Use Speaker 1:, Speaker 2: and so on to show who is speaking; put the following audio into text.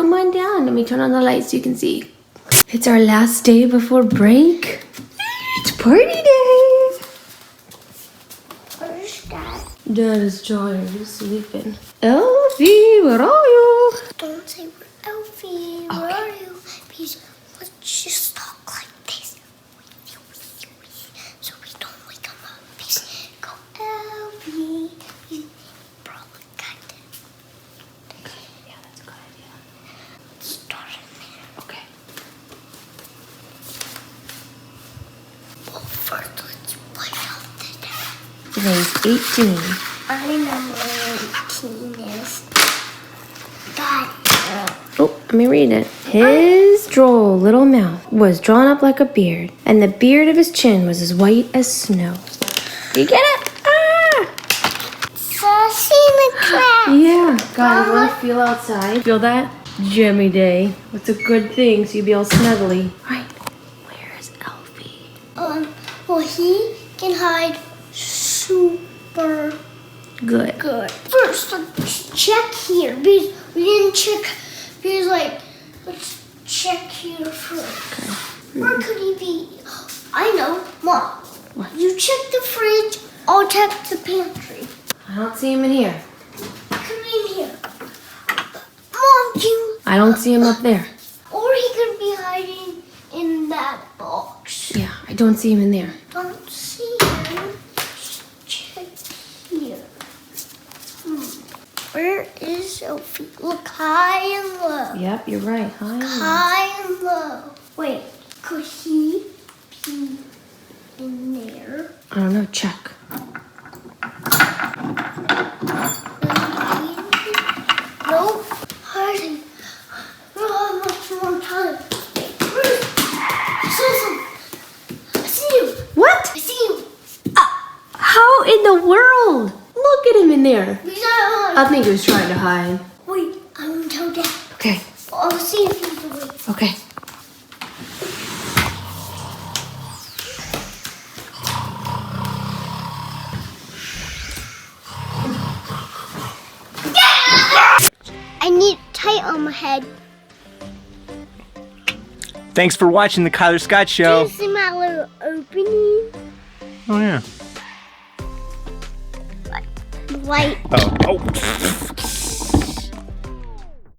Speaker 1: come on down. Let me turn on the lights so you can see. It's our last day before break. It's party day.
Speaker 2: Where's Dad?
Speaker 1: Dad is tired. He's sleeping. Elfie, where are you?
Speaker 2: Don't say we're Elfie. Where are you? Please, let's just talk like this. So we don't wake him up. Please go, Elfie. He's probably got it.
Speaker 1: Yeah, that's a good idea.
Speaker 2: Let's start in there.
Speaker 1: Okay.
Speaker 2: Well, first, let's play out the day.
Speaker 1: Today's 18.
Speaker 2: I know what 18 is. God.
Speaker 1: Oh, let me read it. His droll little mouth was drawn up like a beard, and the beard of his chin was as white as snow. You get it? Ah!
Speaker 2: Sassy in the class.
Speaker 1: Yeah. God, you want to feel outside? Feel that? Jimmy day. It's a good thing, so you'll be all snuggly. Right. Where is Elfie?
Speaker 2: Well, he can hide super
Speaker 1: Good.
Speaker 2: good. First, let's check here because we didn't check. Because let's check here first. Where could he be? I know, Mom.
Speaker 1: What?
Speaker 2: You check the fridge. I'll check the pantry.
Speaker 1: I don't see him in here.
Speaker 2: Could be in here. Mom, you.
Speaker 1: I don't see him up there.
Speaker 2: Or he could be hiding in that box.
Speaker 1: Yeah, I don't see him in there.
Speaker 2: Don't see him. Just check here. Where is Sophie? Look high and low.
Speaker 1: Yep, you're right. Hi.
Speaker 2: High and low. Wait, could he be in there?
Speaker 1: I don't know. Check.
Speaker 2: Nope. Hardly. We don't have much more time. I saw something. I see you.
Speaker 1: What?
Speaker 2: I see you.
Speaker 1: How in the world? Look at him in there.
Speaker 2: He's not
Speaker 1: I think he was trying to hide.
Speaker 2: Wait, I want to tell Dad.
Speaker 1: Okay.
Speaker 2: I'll see if he's awake.
Speaker 1: Okay.
Speaker 2: I need tight on my head.
Speaker 3: Thanks for watching the Kyler Scott Show.
Speaker 2: Do you see my little opening?
Speaker 3: Oh yeah.
Speaker 2: Light.
Speaker 3: Oh.